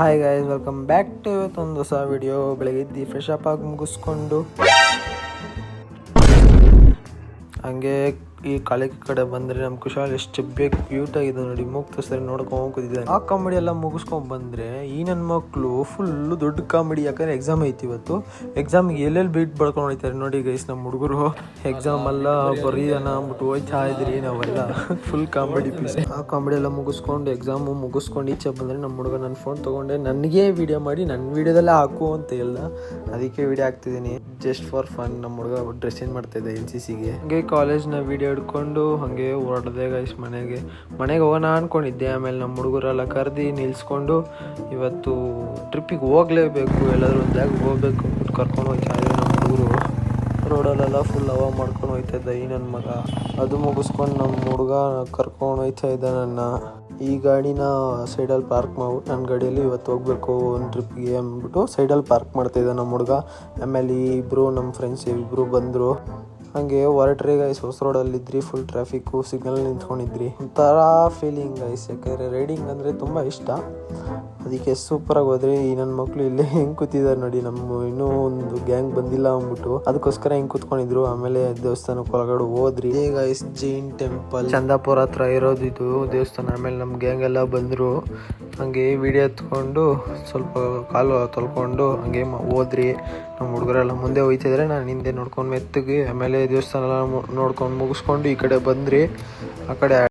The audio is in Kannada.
Hi guys, welcome back to ಇವತ್ತೊಂದು ಹೊಸ ವಿಡಿಯೋ. ಬೆಳಗ್ಗೆ ಫ್ರೆಶ್ ಅಪ್ ಆಗಿ ಮುಗಿಸ್ಕೊಂಡು ಹಂಗೆ ಈ ಕಾಲೇಜ್ ಕಡೆ ಬಂದರೆ ನಮ್ಮ ಕುಶಾಲ್ ಎಷ್ಟು ಬೇಕು ಕ್ಯೂಟ್ ಆಗಿದೆ ನೋಡಿ. ಮುಗ್ತು ಸರಿ ನೋಡ್ಕೊಂಡು ಕೂತಿದ್ದಾನೆ. ಆ ಕಾಮಿಡಿ ಎಲ್ಲ ಮುಗಿಸ್ಕೊಂಡು ಬಂದರೆ ಈ ನನ್ನ ಮಕ್ಕಳು ಫುಲ್ಲು ದೊಡ್ಡ ಕಾಮಿಡಿ. ಯಾಕಂದರೆ ಎಕ್ಸಾಮ್ ಐತಿ ಇವತ್ತು. ಎಕ್ಸಾಮಿಗೆ ಎಲ್ಲೆಲ್ಲಿ ಬೀಟ್ ಬಳ್ಕೊಂಡು ಹೋಗ್ತಾರೆ ನೋಡಿ ಗೈಸ್ ನಮ್ಮ ಹುಡುಗರು. ಎಕ್ಸಾಮ್ ಎಲ್ಲ ಬರೀದನ ಅಂದ್ಬಿಟ್ಟು ಹೋಯ್ತಾ ಇದ್ರಿ ನಾವೆಲ್ಲ ಫುಲ್ ಕಾಮಿಡಿ ಪೀಸ್. ಆ ಕಾಮಿಡಿ ಎಲ್ಲ ಮುಗಿಸ್ಕೊಂಡು ಎಕ್ಸಾಮು ಮುಗಿಸ್ಕೊಂಡು ಈಚೆ ಬಂದರೆ ನಮ್ಮ ಹುಡುಗ ನನ್ನ ಫೋನ್ ತೊಗೊಂಡೆ ನನಗೆ ವಿಡಿಯೋ ಮಾಡಿ ನನ್ನ ವಿಡಿಯೋದಲ್ಲೇ ಹಾಕು ಅಂತ ಹೇಳ್ದ. ಅದಕ್ಕೆ ವಿಡಿಯೋ ಹಾಕ್ತಿದ್ದೀನಿ ಜಸ್ಟ್ ಫಾರ್ ಫನ್. ನಮ್ಮ ಹುಡುಗ ಡ್ರೆಸ್ ಚೇಂಜ್ ಮಾಡ್ತಾಯಿದ್ದೆ NCCಗೆ. ಹಂಗೆ ಕಾಲೇಜ್ನ ವಿಡಿಯೋ ಹಿಡ್ಕೊಂಡು ಹಂಗೆ ಹೊರಡ್ದೆ ಗೈಸ್ ಮನೆಗೆ ಹೋಗೋಣ ಅನ್ಕೊಂಡಿದ್ದೆ. ಆಮೇಲೆ ನಮ್ಮ ಹುಡುಗರೆಲ್ಲ ಕರೆದು ನಿಲ್ಸ್ಕೊಂಡು ಇವತ್ತು ಟ್ರಿಪ್ಪಿಗೆ ಹೋಗ್ಲೇಬೇಕು, ಎಲ್ಲಾದ್ರೂ ಒಂದು ಜಾಗ ಹೋಗ್ಬೇಕು ಅಂದ್ಬಿಟ್ಟು ಕರ್ಕೊಂಡು ಹೋಗ್ತಾ ಇದ್ದೆ. ನಮ್ಮ ಹುಡುಗರು ರೋಡಲ್ಲೆಲ್ಲ ಫುಲ್ ಹವಾ ಮಾಡ್ಕೊಂಡು ಹೋಗ್ತಾ ಇದ್ದ ಈ ನನ್ನ ಮಗ. ಅದು ಮುಗಿಸ್ಕೊಂಡು ನಮ್ಮ ಹುಡುಗ ಕರ್ಕೊಂಡು ಹೋಗ್ತಾ ಇದ್ದ ನನ್ನ. ಈ ಗಾಡಿನ ಸೈಡಲ್ಲಿ ಪಾರ್ಕ್ ಮಾಡಿ ನನ್ನ ಗಾಡಿಯಲ್ಲಿ ಇವತ್ತು ಹೋಗ್ಬೇಕು ಒಂದು ಟ್ರಿಪ್ಗೆ ಅಂದ್ಬಿಟ್ಟು ಸೈಡಲ್ಲಿ ಪಾರ್ಕ್ ಮಾಡ್ತಾಯಿದ್ದ ನಮ್ಮ ಹುಡುಗ. ಆಮೇಲೆ ಇಬ್ಬರು ನಮ್ಮ ಫ್ರೆಂಡ್ಸ್ ಇಬ್ಬರು ಬಂದರು. ಹಾಗೆ ಹೊರಟ್ರಿ ಗೈಸ್. ಹೊಸ ರೋಡಲ್ಲಿದ್ರಿ, ಫುಲ್ ಟ್ರಾಫಿಕ್ಕು, ಸಿಗ್ನಲ್ ನಿಂತ್ಕೊಂಡಿದ್ರಿ. ಒಂಥರ ಫೀಲಿಂಗ್ ಗೈಸ್. ಯಾಕಂದರೆ ರೈಡಿಂಗ್ ಅಂದರೆ ತುಂಬ ಇಷ್ಟ. ಅದಕ್ಕೆ ಸೂಪರಾಗಿ ಹೋದ್ರಿ. ಈ ನನ್ನ ಮಕ್ಕಳು ಇಲ್ಲೇ ಹೆಂಗೆ ಕೂತಿದ್ದಾರೆ ನೋಡಿ. ನಮ್ಮ ಇನ್ನೂ ಒಂದು ಗ್ಯಾಂಗ್ ಬಂದಿಲ್ಲ ಅಂದ್ಬಿಟ್ಟು ಅದಕ್ಕೋಸ್ಕರ ಹಿಂಗೆ ಕೂತ್ಕೊಂಡಿದ್ರು. ಆಮೇಲೆ ದೇವಸ್ಥಾನಕ್ಕೆ ಒಳಗಡೆ ಹೋದ್ರಿ. ಗೈಸ್ ಜೈನ್ ಟೆಂಪಲ್ ಚಂದಾಪುರ ಹತ್ರ ಇರೋದು ಇದು ದೇವಸ್ಥಾನ. ಆಮೇಲೆ ನಮ್ಮ ಗ್ಯಾಂಗ್ ಎಲ್ಲ ಬಂದರು. ಹಾಗೆ ವಿಡಿಯೋ ಎತ್ಕೊಂಡು ಸ್ವಲ್ಪ ಕಾಲು ತೊಳ್ಕೊಂಡು ಹಂಗೆ ಹೋದ್ರಿ. ನಮ್ಮ ಹುಡುಗರೆಲ್ಲ ಮುಂದೆ ಹೋಗ್ತಿದ್ರೆ ನಾನು ಹಿಂದೆ ನೋಡ್ಕೊಂಡು ಮೆತ್ತಗೆ. ಆಮೇಲೆ ದೇವಸ್ಥಾನ ಎಲ್ಲ ನೋಡ್ಕೊಂಡು ಮುಗಿಸ್ಕೊಂಡು ಈ ಕಡೆ ಬಂದ್ರಿ. ಆ ಕಡೆ